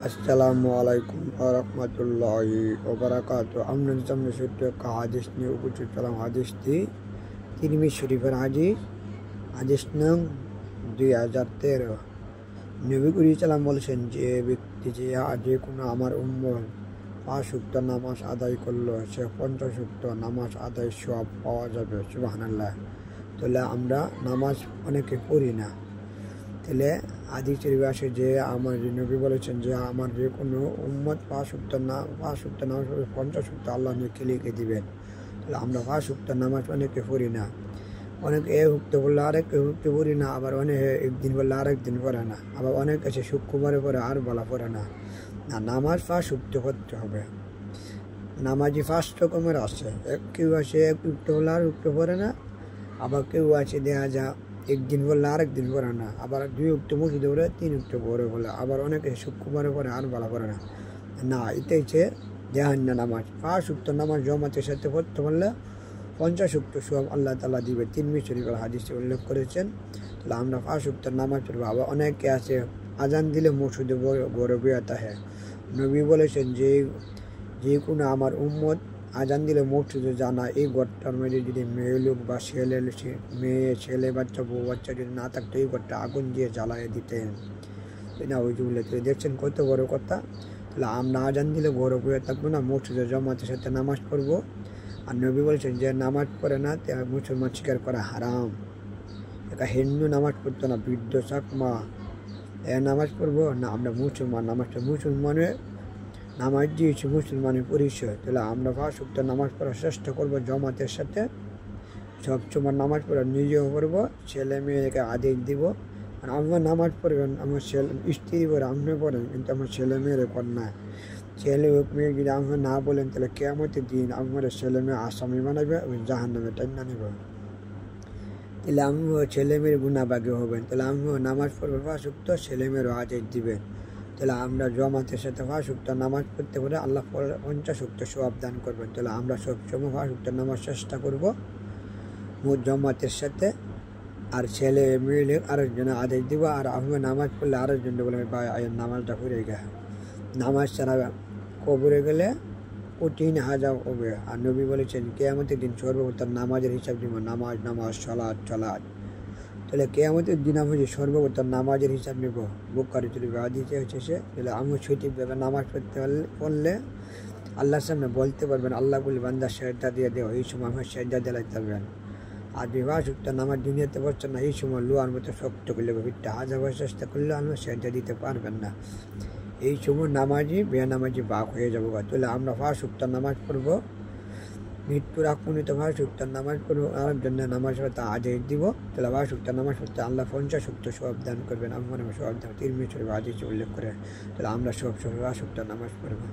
আসসালামু আলাইকুম রহমতুল্লাহি ওবারাকাতু। আপনাদের সামনে ছোট্ট একটা হাদিস নিয়ে উপস্থিত হলাম। হাদিসটি তিরমিজি শরীফের হাদিস নং 2013। নবী করিম সাল্লাল্লাহু বলেছেন, যে ব্যক্তি যে কোনো আমার উম্মত 5 ওয়াক্ত নামাজ আদায় করলো, সে 50 ওয়াক্ত নামাজ আদায় সওয়াব পাওয়া যাবে। সুবহানাল্লাহ। তাহলে আমরা নামাজ অনেকে পড়ি না। তাহলে হাদিস শরীফে আসে যে আমার নবী বলেছেন যে আমার যে কোনো উম্মত 5 ওয়াক্ত নামাজ পড়ে 50 ওয়াক্ত আল্লাহ নেকি লিখে দিবেন। তাহলে আমরা 5 ওয়াক্ত নামাজ অনেকে পড়ি না। অনেকে ওয়াক্ত বললে আরেক ওয়াক্ত পড়ি না, আবার অনেকে একদিন বললে আরেক দিন পড়ে না, আবার অনেক আছে শুক্রবারে পড়ে আর বলা পড়ে না। নামাজ 5 ওয়াক্ত পড়তে হবে। নামাজি 5 রকমের আছে। কেউ আছে 1 ওয়াক্ত বললে আর ওয়াক্ত পড়ে না, আবার কেউ আছে দেখা যায় একদিন বললে আরেক দিন পড়ে না, আবার 2 ওয়াক্ত মসজিদে পড়ে 3 ওয়াক্ত পড়ে বলে, আবার অনেকে শুক্রবারে পড়ে আর বলা পড়ে না। না, এটা হচ্ছে জাহান্নাম নামাজ। 5 ওয়াক্ত নামাজ জমাতের সাথে পড়তে পারলে 50 ওয়াক্ত সওয়াব আল্লাহ তাআলা দিবে। তিরমিজি শরীফের হাদিসে উল্লেখ করেছেন। তাহলে আমরা 5 ওয়াক্ত নামাজ পড়বো। আবার অনেকে আছে আজান দিলে মসজিদে ঘরে বসে থাকে। নবী বলেছেন যে কোনো আমার উম্মত আজান দিলে মসজিদে জানা, এই ঘরটার মধ্যে যদি মেয়ে লোক বা ছেলে বাচ্চা বউ বাচ্চা যদি না থাকতো, এই ঘরটা আগুন দিয়ে জ্বালায় দিতেন না। ওই যে উল্লেখ দেখছেন কত বড় কথা। তাহলে আমরা আজান দিলে ঘরে বসে থাকবো না, মসজিদে জমাতের সাথে নামাজ পড়বো। আর নবী বলেছেন যে নামাজ পড়ে না তে মুসলমান স্বীকার করা হারাম। একটা হিন্দু নামাজ পড়তো না, বৃদ্ধ চাকমা নামাজ পড়বো না। আমরা মুসলমান, নামাজটা মুসলমানের নামাজ দিয়েছি মুসলমানের পরিচয়। তাহলে আমরা 5 ওয়াক্ত নামাজ পড়ার চেষ্টা করবো জমাতের সাথে। সবসময় নামাজ পড়া নিজেও পড়বো, ছেলে মেয়েকে আদেশ দিব। আর আমরা নামাজ পড়বেন, আমার স্ত্রী পড়ে আপনি পড়েন, কিন্তু আমার ছেলে মেয়েরে কন্যা ছেলে হোক মেয়ে যদি আমরা না বলেন, তাহলে কিয়ামতের দিন আমার ছেলে মেয়ে আসামি বানাবে, ওই জাহান্নামে টাইনা নেব। তাহলে আমিও ছেলে মেয়ের গুণাভাগী হবেন। তাহলে আমিও নামাজ পড়বো 5 ওয়াক্ত, ছেলে মেয়েরও আদেশ দিবেন। তাহলে আমরা জমাতের সাথে 5 ওয়াক্ত নামাজ পড়তে পারে আল্লাহ 50 ওয়াক্ত সওয়াব দান করবেন। তাহলে আমরা সবসময় 5 ওয়াক্ত নামাজ চেষ্টা করবো জমাতের সাথে। আর ছেলে মেয়ে আরেকজনে আদেশ দিব। আর আমি নামাজ পড়লে আরেকজন বলে, ভাই নামাজটা পড়ে গে। নামাজ ছাড়া কবরে গেলে কঠিন হাজাব হবে। আর নবী বলেছেন কিয়ামতের দিন সর্বপ্রথম নামাজের হিসাব দিব। নামাজ সলাৎ। তাহলে কিয়ামতের দিন আমি যে সর্বপ্রথম নামাজের হিসাব নেব। বুখারী শরীফে হাদিসে হচ্ছে তাহলে আমি সঠিকভাবে নামাজ পড়লে আল্লাহর সামনে বলতে পারবেন, আল্লাহ বলে বান্দা সেজদা দিয়ে দেও, এই সময় আমার সেজদা দিলাইতে পারবেন। আর বিবাহ যুক্ত নামাজ দুনিয়াতে পারছেন না, এই সময় লোহার মতো শক্ত করলে ভিড়টা হাজার চেষ্টা করলে আমরা সেজদা দিতে পারবেন না। এই সময় নামাজি বেনামাজি বাক হয়ে যাবো। তাহলে আমরা 5 ওয়াক্ত নামাজ পড়বো, মৃত্যুর আগ পর্যন্ত 5 ওয়াক্ত নামাজ পড়বো। আরেকজন নামাজ পড়তে আদেশ দিব। তাহলে 5 ওয়াক্ত নামাজ পড়তে আল্লাহ 50 ওয়াক্ত সওয়াব দান করবেন। আমার সওয়াব দান তিরমিজি শরীফে হাদিসে উল্লেখ করে। তাহলে আমরা সব 5 ওয়াক্ত নামাজ পড়বো।